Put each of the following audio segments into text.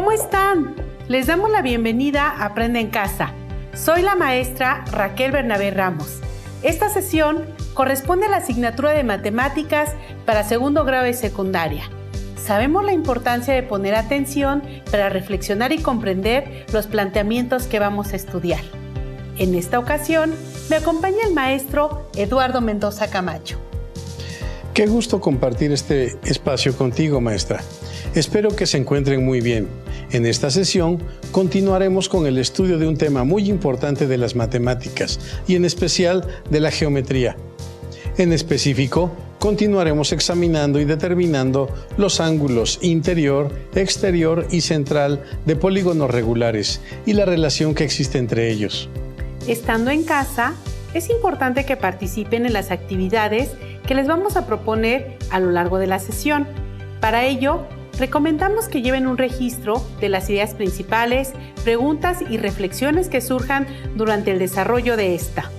¿Cómo están? Les damos la bienvenida a Aprende en Casa. Soy la maestra Raquel Bernabé Ramos. Esta sesión corresponde a la asignatura de Matemáticas para segundo grado de secundaria. Sabemos la importancia de poner atención para reflexionar y comprender los planteamientos que vamos a estudiar. En esta ocasión, me acompaña el maestro Eduardo Mendoza Camacho. Qué gusto compartir este espacio contigo, maestra. Espero que se encuentren muy bien. En esta sesión continuaremos con el estudio de un tema muy importante de las matemáticas y en especial de la geometría. En específico, continuaremos examinando y determinando los ángulos interior, exterior y central de polígonos regulares y la relación que existe entre ellos. Estando en casa, es importante que participen en las actividades que les vamos a proponer a lo largo de la sesión. Para ello, recomendamos que lleven un registro de las ideas principales, preguntas y reflexiones que surjan durante el desarrollo de esta.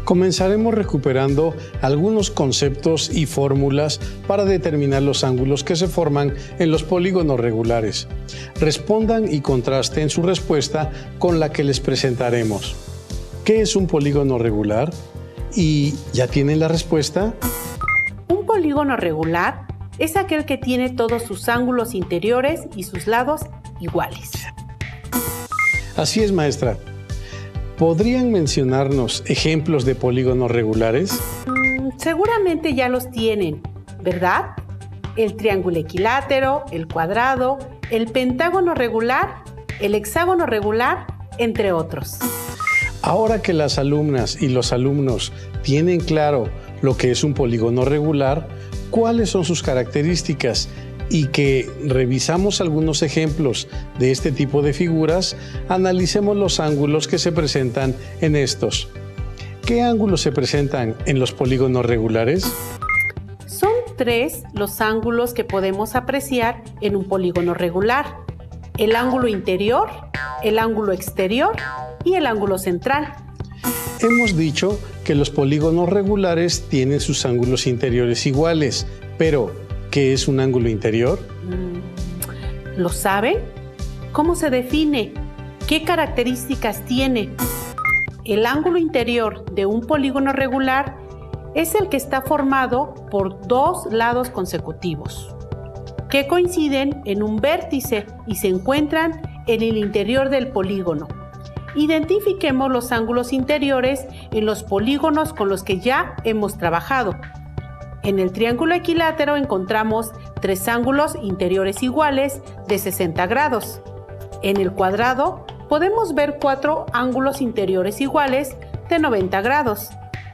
Comenzaremos recuperando algunos conceptos y fórmulas para determinar los ángulos que se forman en los polígonos regulares. Respondan y contrasten su respuesta con la que les presentaremos. ¿Qué es un polígono regular? ¿Y ya tienen la respuesta? Un polígono regular es aquel que tiene todos sus ángulos interiores y sus lados iguales. Así es, maestra. ¿Podrían mencionarnos ejemplos de polígonos regulares? Seguramente ya los tienen, ¿verdad? El triángulo equilátero, el cuadrado, el pentágono regular, el hexágono regular, entre otros. Ahora que las alumnas y los alumnos tienen claro lo que es un polígono regular, cuáles son sus características y que revisamos algunos ejemplos de este tipo de figuras, analicemos los ángulos que se presentan en estos. ¿Qué ángulos se presentan en los polígonos regulares? Son 3 los ángulos que podemos apreciar en un polígono regular: el ángulo interior, el ángulo exterior y el ángulo central. Hemos dicho que los polígonos regulares tienen sus ángulos interiores iguales, pero ¿qué es un ángulo interior? ¿Lo saben? ¿Cómo se define? ¿Qué características tiene? El ángulo interior de un polígono regular es el que está formado por 2 lados consecutivos que coinciden en un vértice y se encuentran en el interior del polígono. Identifiquemos los ángulos interiores en los polígonos con los que ya hemos trabajado. En el triángulo equilátero encontramos 3 ángulos interiores iguales de 60 grados. En el cuadrado podemos ver 4 ángulos interiores iguales de 90 grados.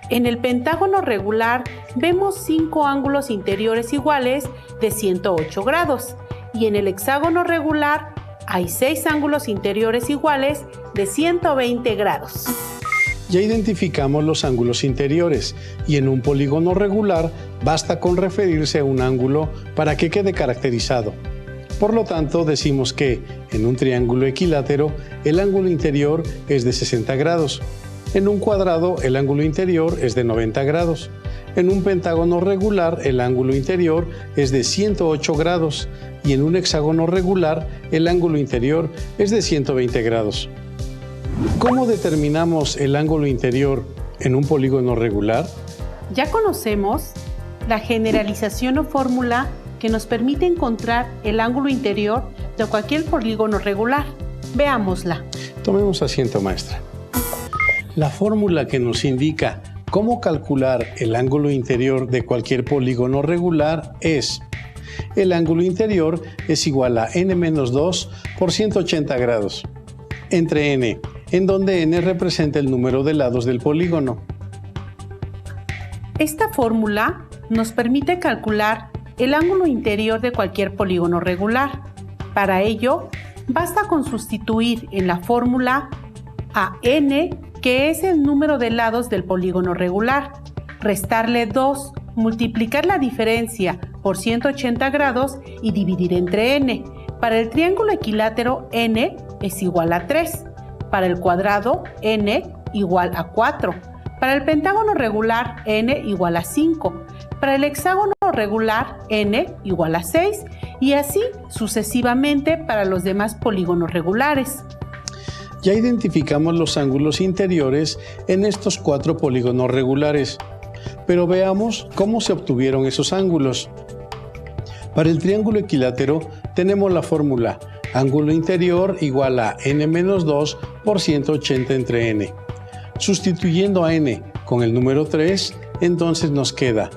En el pentágono regular vemos 5 ángulos interiores iguales de 108 grados. Y en el hexágono regular hay 6 ángulos interiores iguales de 120 grados. Ya identificamos los ángulos interiores y en un polígono regular basta con referirse a un ángulo para que quede caracterizado. Por lo tanto, decimos que en un triángulo equilátero el ángulo interior es de 60 grados. En un cuadrado el ángulo interior es de 90 grados. En un pentágono regular el ángulo interior es de 108 grados y en un hexágono regular el ángulo interior es de 120 grados. ¿Cómo determinamos el ángulo interior en un polígono regular? Ya conocemos la generalización o fórmula que nos permite encontrar el ángulo interior de cualquier polígono regular. Veámosla. Tomemos asiento, maestra. La fórmula que nos indica cómo calcular el ángulo interior de cualquier polígono regular es: el ángulo interior es igual a n-2 por 180 grados, entre n, en donde n representa el número de lados del polígono. Esta fórmula nos permite calcular el ángulo interior de cualquier polígono regular. Para ello, basta con sustituir en la fórmula a n, que es el número de lados del polígono regular, restarle 2, multiplicar la diferencia por 180 grados y dividir entre n. Para el triángulo equilátero, n es igual a 3. Para el cuadrado, n igual a 4. Para el pentágono regular, n igual a 5. Para el hexágono regular n igual a 6 y así sucesivamente para los demás polígonos regulares. Ya identificamos los ángulos interiores en estos 4 polígonos regulares, pero veamos cómo se obtuvieron esos ángulos. Para el triángulo equilátero tenemos la fórmula ángulo interior igual a n-2 por 180 entre n. Sustituyendo a n con el número 3, entonces nos queda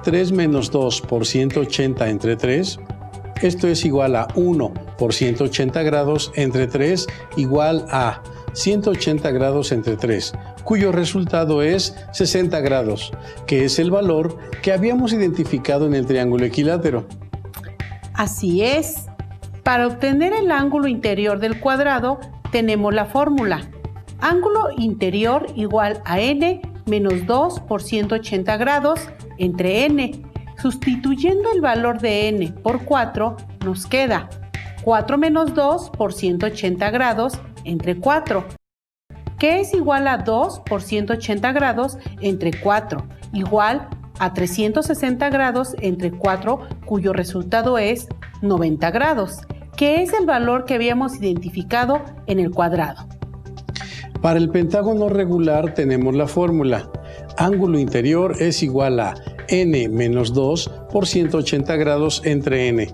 3 menos 2 por 180 entre 3. Esto es igual a 1 por 180 grados entre 3 igual a 180 grados entre 3, cuyo resultado es 60 grados, que es el valor que habíamos identificado en el triángulo equilátero. Así es. Para obtener el ángulo interior del cuadrado tenemos la fórmula ángulo interior igual a n menos 2 por 180 grados entre n. Sustituyendo el valor de n por 4, nos queda 4 menos 2 por 180 grados entre 4, que es igual a 2 por 180 grados entre 4, igual a 360 grados entre 4, cuyo resultado es 90 grados, que es el valor que habíamos identificado en el cuadrado. Para el pentágono regular tenemos la fórmula ángulo interior es igual a n menos 2 por 180 grados entre n.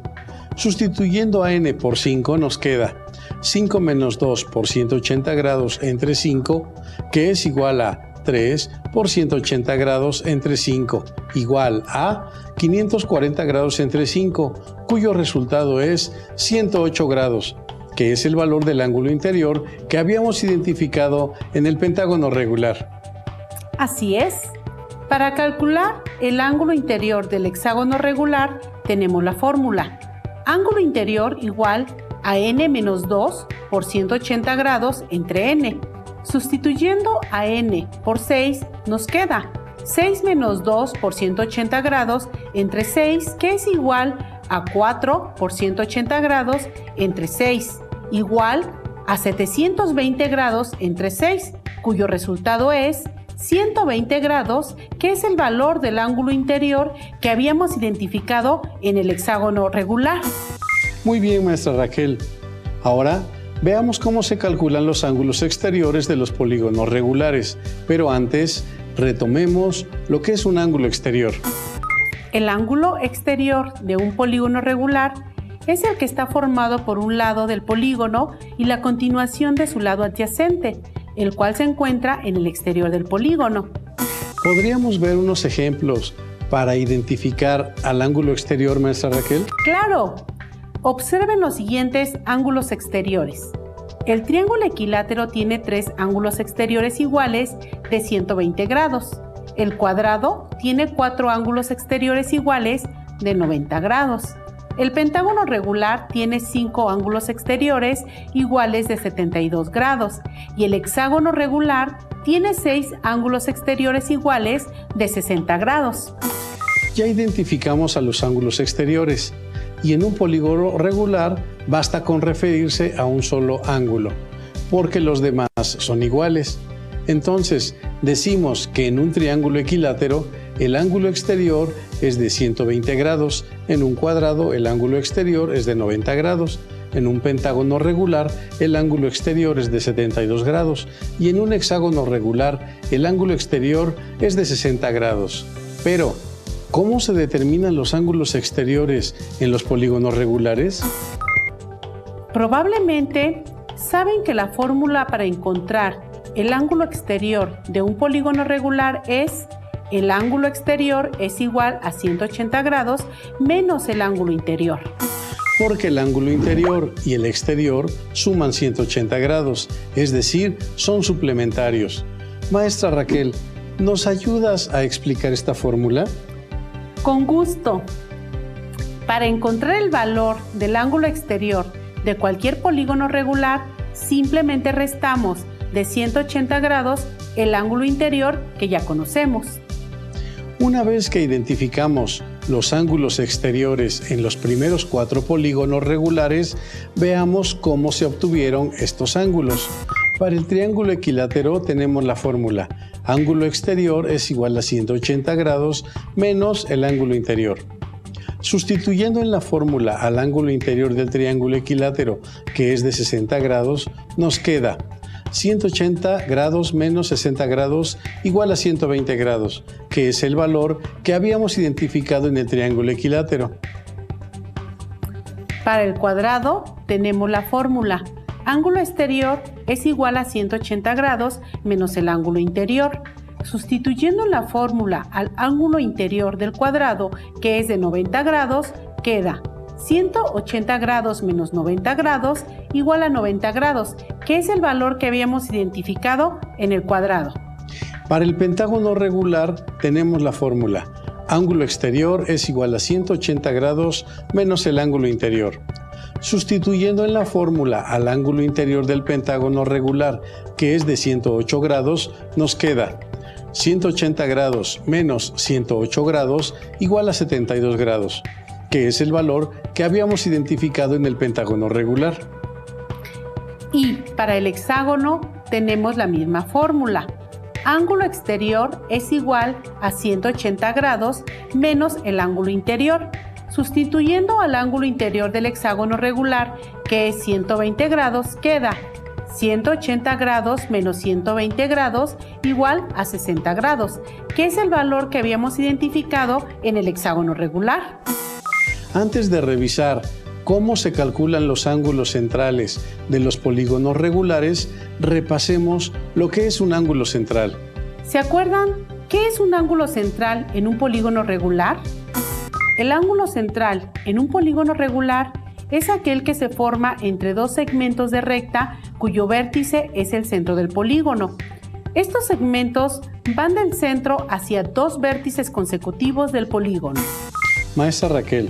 Sustituyendo a n por 5 nos queda 5 menos 2 por 180 grados entre 5, que es igual a 3 por 180 grados entre 5, igual a 540 grados entre 5, cuyo resultado es 108 grados, que es el valor del ángulo interior que habíamos identificado en el pentágono regular. Así es. Para calcular el ángulo interior del hexágono regular tenemos la fórmula ángulo interior igual a n menos 2 por 180 grados entre n. Sustituyendo a n por 6 nos queda 6 menos 2 por 180 grados entre 6, que es igual a 4 por 180 grados entre 6, igual a 720 grados entre 6, cuyo resultado es 120 grados, que es el valor del ángulo interior que habíamos identificado en el hexágono regular. Muy bien, maestra Raquel. Ahora veamos cómo se calculan los ángulos exteriores de los polígonos regulares, pero antes retomemos lo que es un ángulo exterior. El ángulo exterior de un polígono regular es el que está formado por un lado del polígono y la continuación de su lado adyacente, el cual se encuentra en el exterior del polígono. ¿Podríamos ver unos ejemplos para identificar al ángulo exterior, maestra Raquel? ¡Claro! Observen los siguientes ángulos exteriores. El triángulo equilátero tiene 3 ángulos exteriores iguales de 120 grados. El cuadrado tiene 4 ángulos exteriores iguales de 90 grados. El pentágono regular tiene 5 ángulos exteriores iguales de 72 grados y el hexágono regular tiene 6 ángulos exteriores iguales de 60 grados. Ya identificamos a los ángulos exteriores y en un polígono regular basta con referirse a un solo ángulo, porque los demás son iguales. Entonces, decimos que en un triángulo equilátero el ángulo exterior es de 120 grados, en un cuadrado el ángulo exterior es de 90 grados, en un pentágono regular el ángulo exterior es de 72 grados y en un hexágono regular el ángulo exterior es de 60 grados. Pero, ¿cómo se determinan los ángulos exteriores en los polígonos regulares? Probablemente saben que la fórmula para encontrar el ángulo exterior de un polígono regular es el ángulo exterior es igual a 180 grados menos el ángulo interior. Porque el ángulo interior y el exterior suman 180 grados, es decir, son suplementarios. Maestra Raquel, ¿nos ayudas a explicar esta fórmula? Con gusto. Para encontrar el valor del ángulo exterior de cualquier polígono regular, simplemente restamos de 180 grados el ángulo interior que ya conocemos. Una vez que identificamos los ángulos exteriores en los primeros 4 polígonos regulares, veamos cómo se obtuvieron estos ángulos. Para el triángulo equilátero tenemos la fórmula ángulo exterior es igual a 180 grados menos el ángulo interior. Sustituyendo en la fórmula al ángulo interior del triángulo equilátero, que es de 60 grados, nos queda 180 grados menos 60 grados igual a 120 grados, que es el valor que habíamos identificado en el triángulo equilátero. Para el cuadrado tenemos la fórmula. Ángulo exterior es igual a 180 grados menos el ángulo interior. Sustituyendo la fórmula al ángulo interior del cuadrado, que es de 90 grados, queda 180 grados menos 90 grados igual a 90 grados, que es el valor que habíamos identificado en el cuadrado. Para el pentágono regular tenemos la fórmula. Ángulo exterior es igual a 180 grados menos el ángulo interior. Sustituyendo en la fórmula al ángulo interior del pentágono regular, que es de 108 grados, nos queda 180 grados menos 108 grados igual a 72 grados, que es el valor que habíamos identificado en el pentágono regular. Y para el hexágono tenemos la misma fórmula. Ángulo exterior es igual a 180 grados menos el ángulo interior. Sustituyendo al ángulo interior del hexágono regular, que es 120 grados, queda 180 grados menos 120 grados igual a 60 grados, que es el valor que habíamos identificado en el hexágono regular. Antes de revisar cómo se calculan los ángulos centrales de los polígonos regulares, repasemos lo que es un ángulo central. ¿Se acuerdan qué es un ángulo central en un polígono regular? El ángulo central en un polígono regular es aquel que se forma entre dos segmentos de recta cuyo vértice es el centro del polígono. Estos segmentos van del centro hacia dos vértices consecutivos del polígono. Maestra Raquel,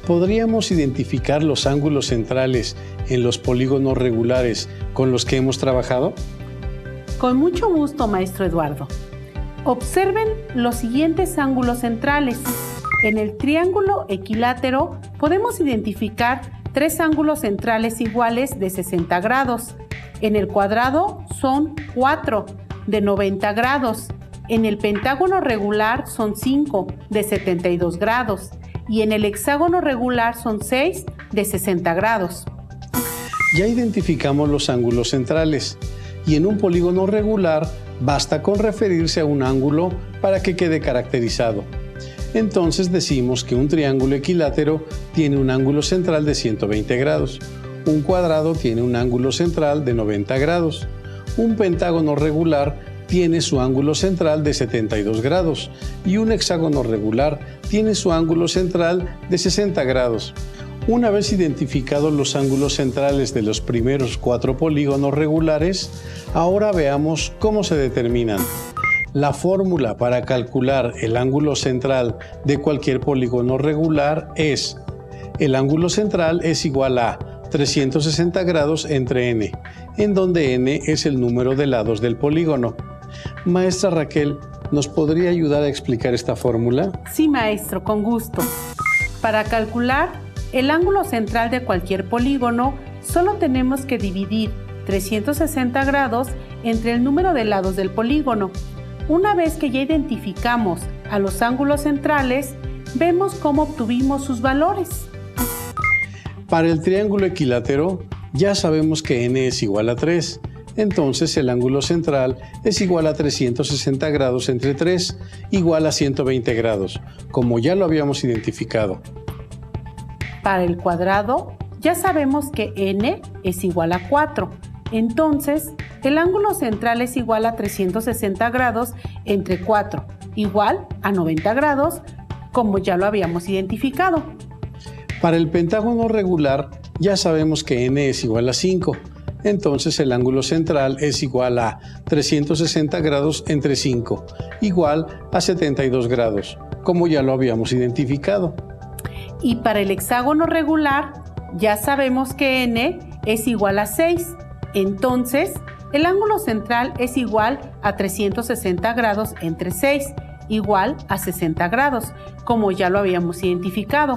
¿podríamos identificar los ángulos centrales en los polígonos regulares con los que hemos trabajado? Con mucho gusto, maestro Eduardo. Observen los siguientes ángulos centrales. En el triángulo equilátero podemos identificar tres ángulos centrales iguales de 60 grados. En el cuadrado son 4 de 90 grados. En el pentágono regular son 5 de 72 grados. Y en el hexágono regular son 6 de 60 grados. Ya identificamos los ángulos centrales y en un polígono regular basta con referirse a un ángulo para que quede caracterizado. Entonces decimos que un triángulo equilátero tiene un ángulo central de 120 grados, un cuadrado tiene un ángulo central de 90 grados, un pentágono regular tiene su ángulo central de 72 grados y un hexágono regular tiene su ángulo central de 60 grados. Una vez identificados los ángulos centrales de los primeros 4 polígonos regulares, ahora veamos cómo se determinan. La fórmula para calcular el ángulo central de cualquier polígono regular es: el ángulo central es igual a 360 grados entre n, en donde n es el número de lados del polígono. Maestra Raquel, ¿nos podría ayudar a explicar esta fórmula? Sí, maestro, con gusto. Para calcular el ángulo central de cualquier polígono, solo tenemos que dividir 360 grados entre el número de lados del polígono. Una vez que ya identificamos a los ángulos centrales, vemos cómo obtuvimos sus valores. Para el triángulo equilátero, ya sabemos que n es igual a 3. Entonces el ángulo central es igual a 360 grados entre 3, igual a 120 grados, como ya lo habíamos identificado. Para el cuadrado, ya sabemos que n es igual a 4. Entonces, el ángulo central es igual a 360 grados entre 4, igual a 90 grados, como ya lo habíamos identificado. Para el pentágono regular, ya sabemos que n es igual a 5. Entonces el ángulo central es igual a 360 grados entre 5, igual a 72 grados, como ya lo habíamos identificado. Y para el hexágono regular, ya sabemos que n es igual a 6. Entonces, el ángulo central es igual a 360 grados entre 6, igual a 60 grados, como ya lo habíamos identificado.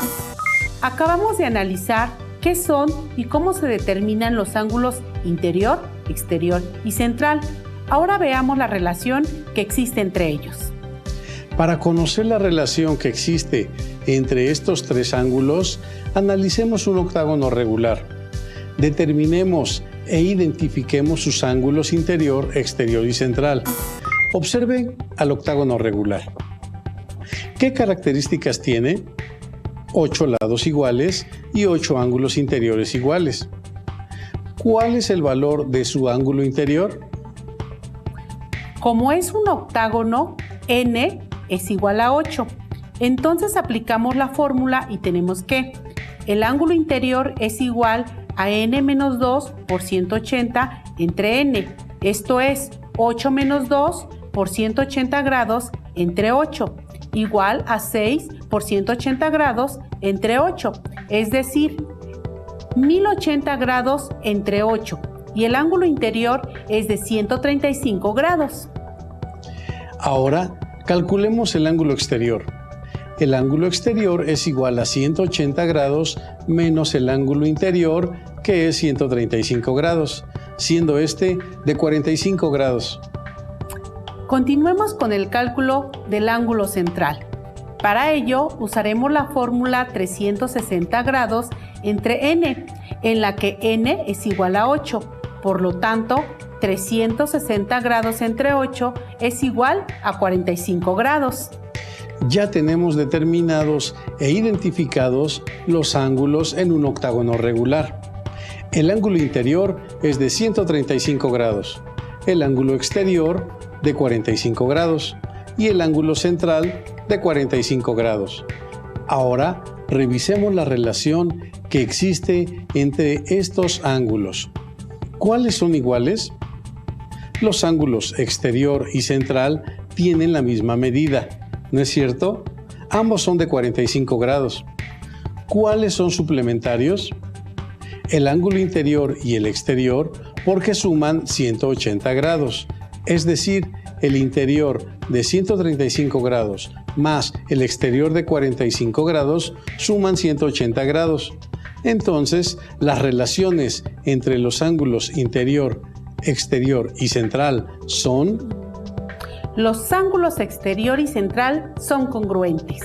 Acabamos de analizar qué son y cómo se determinan los ángulos interior, exterior y central. Ahora veamos la relación que existe entre ellos. Para conocer la relación que existe entre estos tres ángulos, analicemos un octágono regular. Determinemos e identifiquemos sus ángulos interior, exterior y central. Observen al octágono regular. ¿Qué características tiene? 8 lados iguales y 8 ángulos interiores iguales. ¿Cuál es el valor de su ángulo interior? Como es un octágono, n es igual a 8. Entonces aplicamos la fórmula y tenemos que el ángulo interior es igual a n menos 2 por 180 entre n. Esto es 8 menos 2 por 180 grados entre 8, igual a 6 por 180 grados entre 8, es decir, 1080 grados entre 8, y el ángulo interior es de 135 grados. Ahora, calculemos el ángulo exterior. El ángulo exterior es igual a 180 grados menos el ángulo interior, que es 135 grados, siendo este de 45 grados. Continuemos con el cálculo del ángulo central. Para ello, usaremos la fórmula 360 grados entre n, en la que n es igual a 8. Por lo tanto, 360 grados entre 8 es igual a 45 grados. Ya tenemos determinados e identificados los ángulos en un octágono regular. El ángulo interior es de 135 grados, el ángulo exterior de 45 grados y el ángulo central de 45 grados. Ahora revisemos la relación que existe entre estos ángulos. ¿Cuáles son iguales? Los ángulos exterior y central tienen la misma medida, ¿no es cierto? Ambos son de 45 grados. ¿Cuáles son suplementarios? El ángulo interior y el exterior, porque suman 180 grados, es decir, el interior de 135 grados más el exterior de 45 grados suman 180 grados. Entonces, las relaciones entre los ángulos interior, exterior y central son... Los ángulos exterior y central son congruentes.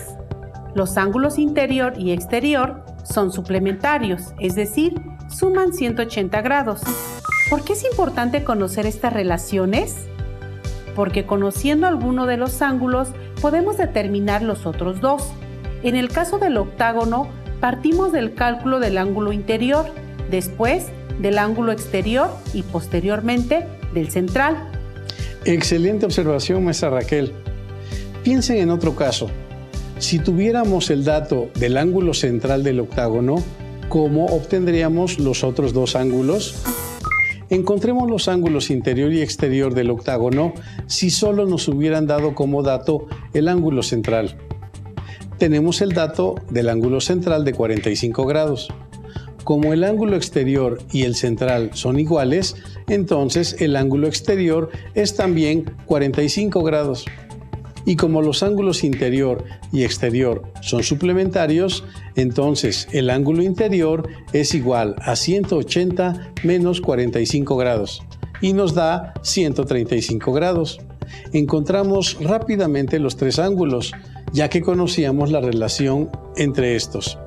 Los ángulos interior y exterior son suplementarios, es decir, suman 180 grados. ¿Por qué es importante conocer estas relaciones? Porque conociendo alguno de los ángulos podemos determinar los otros dos. En el caso del octágono, partimos del cálculo del ángulo interior, después del ángulo exterior y posteriormente del central. Excelente observación, maestra Raquel. Piensen en otro caso. Si tuviéramos el dato del ángulo central del octágono, ¿cómo obtendríamos los otros dos ángulos? Encontremos los ángulos interior y exterior del octágono si solo nos hubieran dado como dato el ángulo central. Tenemos el dato del ángulo central de 45 grados. Como el ángulo exterior y el central son iguales, entonces el ángulo exterior es también 45 grados. Y como los ángulos interior y exterior son suplementarios, entonces el ángulo interior es igual a 180 menos 45 grados y nos da 135 grados. Encontramos rápidamente los tres ángulos, ya que conocíamos la relación entre estos.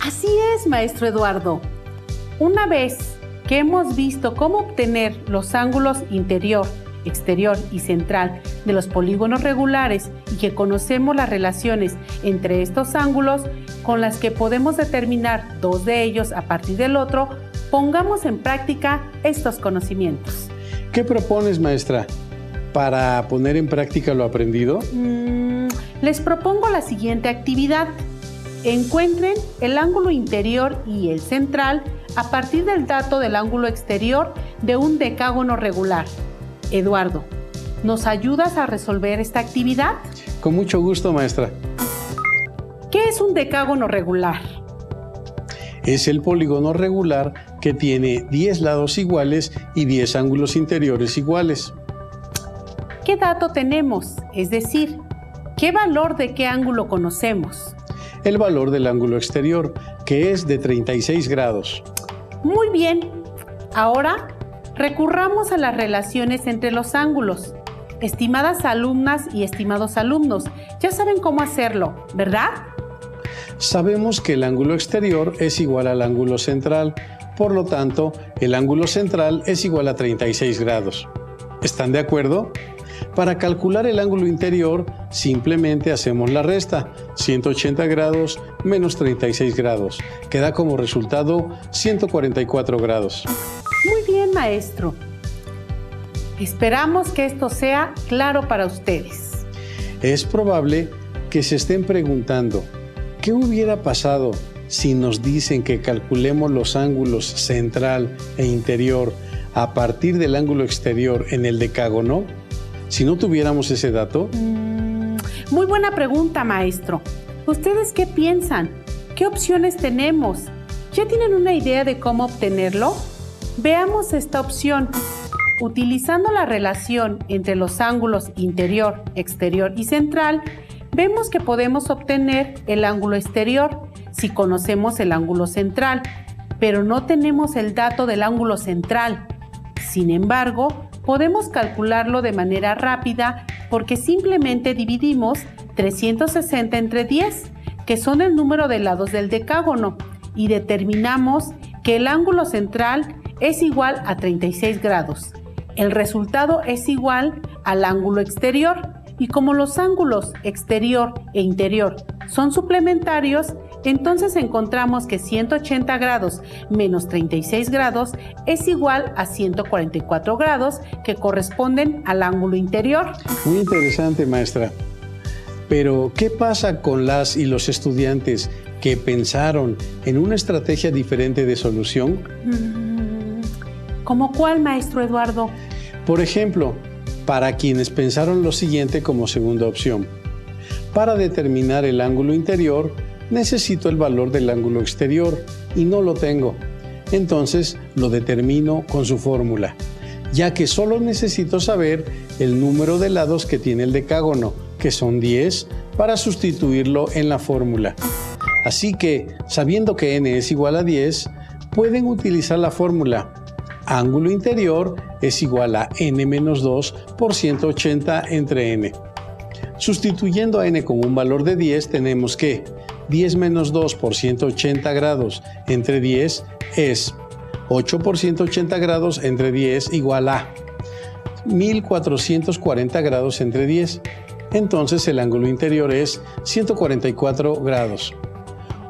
Así es, maestro Eduardo. Una vez que hemos visto cómo obtener los ángulos interior, exterior y central de los polígonos regulares y que conocemos las relaciones entre estos ángulos con las que podemos determinar dos de ellos a partir del otro, pongamos en práctica estos conocimientos. ¿Qué propones, maestra, para poner en práctica lo aprendido? Les propongo la siguiente actividad. Encuentren el ángulo interior y el central a partir del dato del ángulo exterior de un decágono regular. Eduardo, ¿nos ayudas a resolver esta actividad? Con mucho gusto, maestra. ¿Qué es un decágono regular? Es el polígono regular que tiene 10 lados iguales y 10 ángulos interiores iguales. ¿Qué dato tenemos? Es decir, ¿qué valor de qué ángulo conocemos? El valor del ángulo exterior, que es de 36 grados. Muy bien. Ahora, recurramos a las relaciones entre los ángulos. Estimadas alumnas y estimados alumnos, ya saben cómo hacerlo, ¿verdad? Sabemos que el ángulo exterior es igual al ángulo central, por lo tanto, el ángulo central es igual a 36 grados. ¿Están de acuerdo? Para calcular el ángulo interior, simplemente hacemos la resta, 180 grados menos 36 grados. Queda como resultado 144 grados. Muy bien, maestro. Esperamos que esto sea claro para ustedes. Es probable que se estén preguntando, ¿qué hubiera pasado si nos dicen que calculemos los ángulos central e interior a partir del ángulo exterior en el decágono? Si no tuviéramos ese dato. Muy buena pregunta, maestro. ¿Ustedes qué piensan? ¿Qué opciones tenemos? ¿Ya tienen una idea de cómo obtenerlo? Veamos esta opción. Utilizando la relación entre los ángulos interior, exterior y central, vemos que podemos obtener el ángulo exterior si conocemos el ángulo central, pero no tenemos el dato del ángulo central. Sin embargo, podemos calcularlo de manera rápida porque simplemente dividimos 360 entre 10, que son el número de lados del decágono, y determinamos que el ángulo central es igual a 36 grados. El resultado es igual al ángulo exterior, y como los ángulos exterior e interior son suplementarios, entonces encontramos que 180 grados menos 36 grados es igual a 144 grados, que corresponden al ángulo interior. Muy interesante, maestra. Pero, ¿qué pasa con las y los estudiantes que pensaron en una estrategia diferente de solución? ¿Cómo cuál, maestro Eduardo? Por ejemplo, para quienes pensaron lo siguiente como segunda opción. Para determinar el ángulo interior, necesito el valor del ángulo exterior y no lo tengo. Entonces lo determino con su fórmula, ya que solo necesito saber el número de lados que tiene el decágono, que son 10, para sustituirlo en la fórmula. Así que, sabiendo que n es igual a 10, pueden utilizar la fórmula ángulo interior es igual a n-2 por 180 entre n. Sustituyendo a n con un valor de 10, tenemos que 10 menos 2 por 180 grados entre 10 es 8 por 180 grados entre 10 igual a 1440 grados entre 10. Entonces el ángulo interior es 144 grados.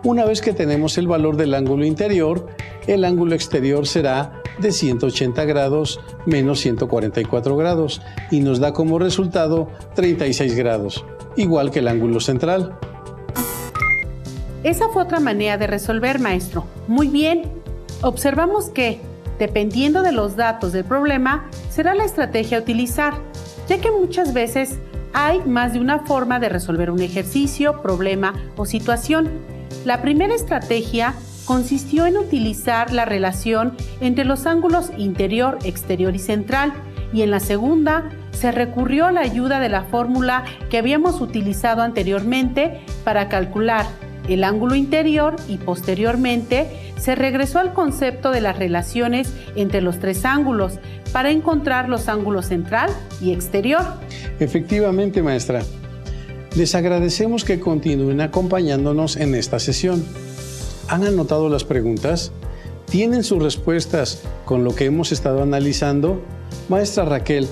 Una vez que tenemos el valor del ángulo interior, el ángulo exterior será de 180 grados menos 144 grados y nos da como resultado 36 grados, igual que el ángulo central. Esa fue otra manera de resolver, maestro. Muy bien. Observamos que, dependiendo de los datos del problema, será la estrategia a utilizar, ya que muchas veces hay más de una forma de resolver un ejercicio, problema o situación. La primera estrategia consistió en utilizar la relación entre los ángulos interior, exterior y central, y en la segunda se recurrió a la ayuda de la fórmula que habíamos utilizado anteriormente para calcular el ángulo interior, y posteriormente se regresó al concepto de las relaciones entre los tres ángulos para encontrar los ángulos central y exterior. Efectivamente, maestra. Les agradecemos que continúen acompañándonos en esta sesión. ¿Han anotado las preguntas? ¿Tienen sus respuestas con lo que hemos estado analizando? Maestra Raquel,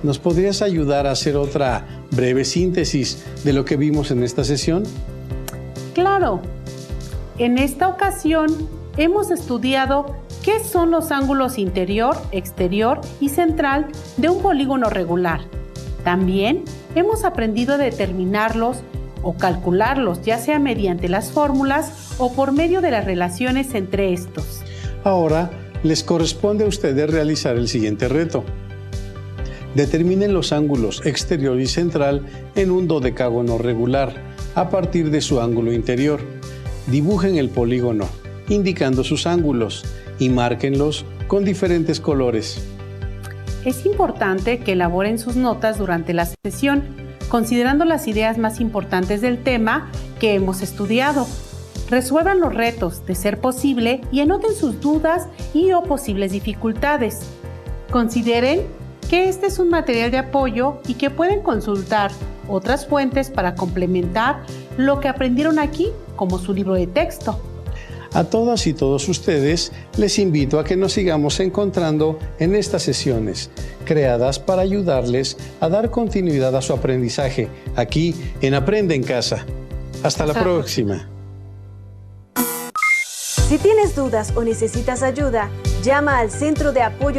¿nos podrías ayudar a hacer otra breve síntesis de lo que vimos en esta sesión? Claro. En esta ocasión hemos estudiado qué son los ángulos interior, exterior y central de un polígono regular. También hemos aprendido a determinarlos o calcularlos, ya sea mediante las fórmulas o por medio de las relaciones entre estos. Ahora les corresponde a ustedes realizar el siguiente reto. Determinen los ángulos exterior y central en un dodecágono regular a partir de su ángulo interior. Dibujen el polígono, indicando sus ángulos, y márquenlos con diferentes colores. Es importante que elaboren sus notas durante la sesión, considerando las ideas más importantes del tema que hemos estudiado. Resuelvan los retos, de ser posible, y anoten sus dudas y o posibles dificultades. Consideren que este es un material de apoyo y que pueden consultar otras fuentes para complementar lo que aprendieron aquí, como su libro de texto. A todas y todos ustedes les invito a que nos sigamos encontrando en estas sesiones, creadas para ayudarles a dar continuidad a su aprendizaje, aquí en Aprende en Casa. Hasta la próxima. Si tienes dudas o necesitas ayuda, llama al Centro de Apoyo